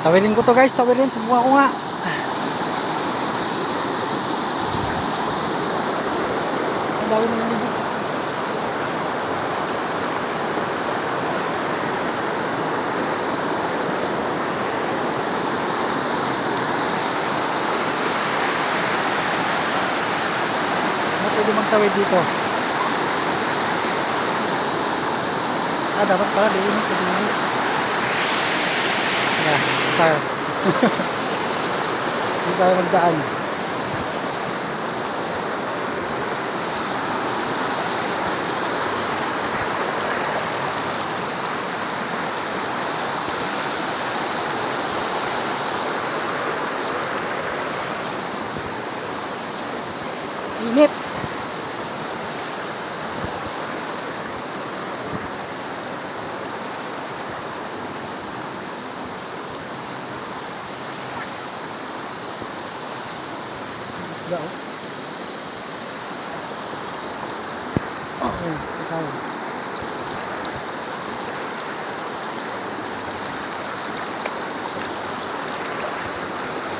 Tawirin ko to guys, tawirin. Subukan ko nga. Ang dami naman dito. Pwede magtawid dito. Dapat pala din sa dito. Yeah, tayo. Hindi tayo magdaan. Init. Isda oh. Okay, ikaw.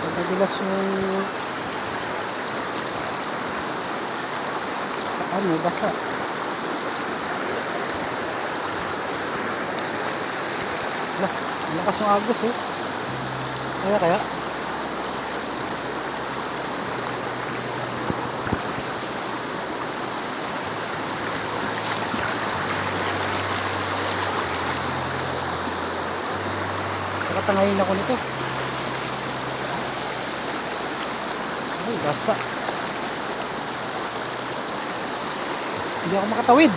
Pagdagilas yung ano, basa. Lah, malakas yung agos oh. Kaya nakatangayin ako nito. Ay, basa. Hindi ako makatawid.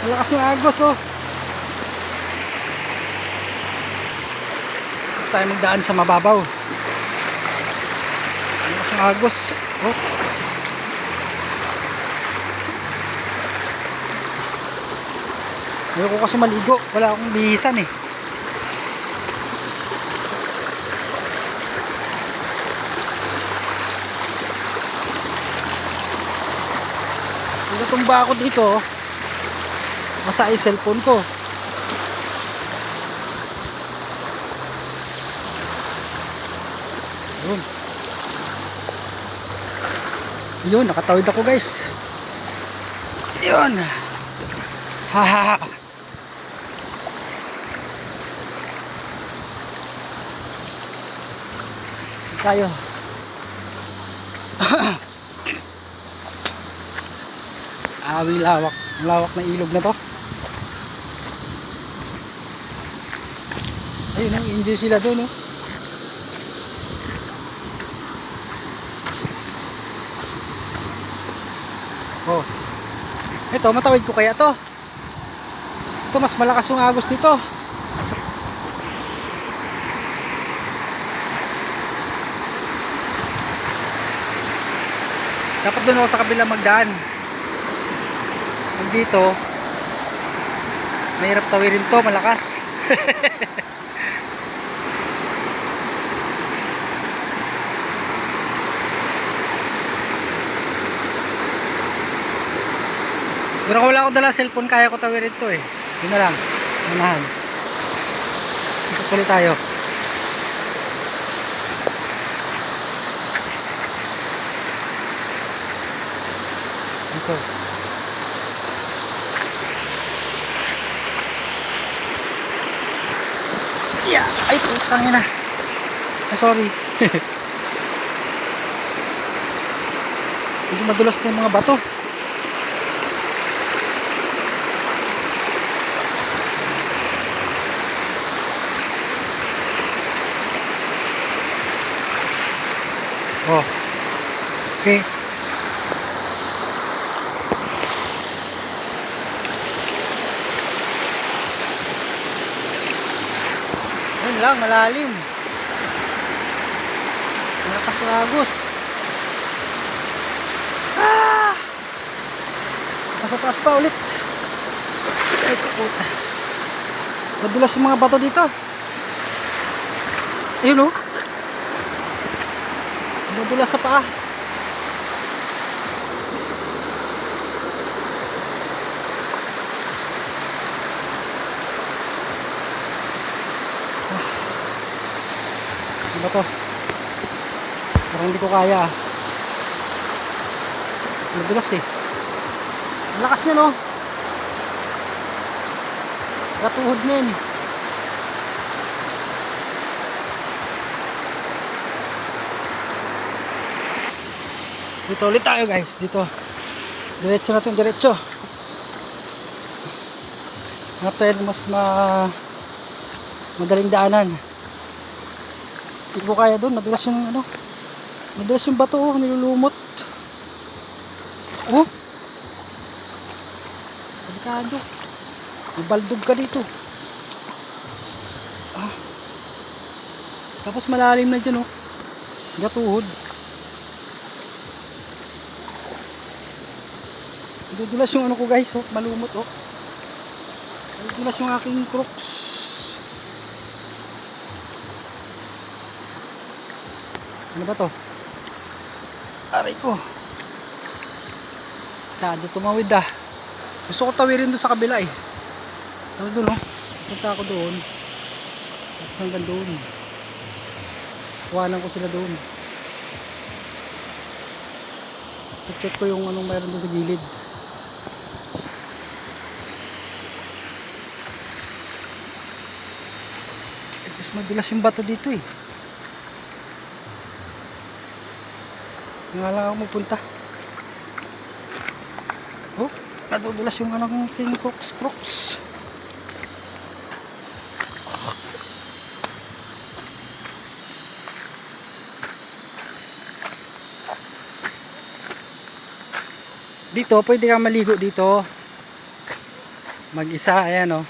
Malakas yung agos oh. Tayo magdaan sa mababaw. Malakas yung agos oh. Ayoko kasi maligo. Wala akong bihisan eh. Tumba ako dito, masa ay cellphone ko. Yun, nakatawid ako guys. Yun. Hahaha. Tayo. Ang lawak na ilog na to. Ayun, enjoy sila doon oh. Oh. Ito, matawid ko kaya to. Ito, mas malakas yung agos dito. Dapat doon ako sa kabila magdaan. Dito mahirap tawirin to, malakas. Pero kung wala akong dala cellphone, kaya ko tawirin to eh. Yun na lang, unahan. Ikot ulit tayo. Ito. Yeah. Ay, putang ina. Sorry. Medyo madulas na yung mga bato. Oh. Okay. Lang, malalim. Malakas yung agos. Nasa taas pa ulit. Ay, puta. Madulas yung mga bato dito. Ayun oh. Madulas sa paa. Ano ba to? Parang hindi ko kaya. Madulas eh. Ang lakas niya, no? Katuhod na yun eh. Dito ulit tayo guys. Dito. Diretso natin, diretso. Hanap tayo mas madaling daanan. Hindi ko kaya doon. Madulas yung ano. Madulas yung bato, oh, nilulumot. Oh. Delikado. Mabaldog ka dito. Ah. Tapos malalim na dyan, oh. Gatuhod. Dudulas yung ano ko guys, oh. Malumot, oh. Dudulas yung aking crocs. Ano ba to? Aray ko. Kado tumawid ah. Gusto ko tawirin doon sa kabila eh. Tawid doon, oh. Punta ako doon. Tapos hanggang doon. Kuhanan ko sila doon. Check ko yung anong mayroon doon sa gilid. Mas madulas yung bato dito eh. Nga lang ako mapunta. Oh, nadudulas yung anong king crocs. Dito, pwede kang maligo dito. Mag-isa, ayan oh.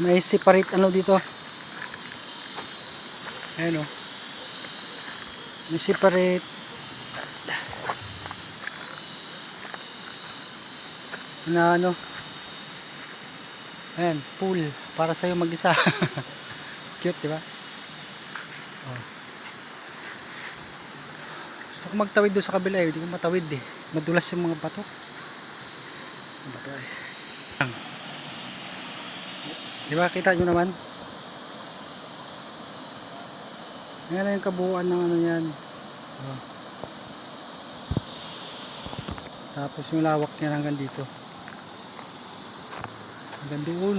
May separate ano dito. Ayan oh. May separate na ano. Ayan, pool para sa'yo mag-isa. Cute, diba? Oh. Gusto ko magtawid doon sa kabila eh. Hindi ko matawid eh. Madulas yung mga bato. Bato eh. Diba, kita nyo naman? Yan na yung kabuuan ng ano yan. Oh. Tapos yung lawak niya hanggang dito. Hanggang doon.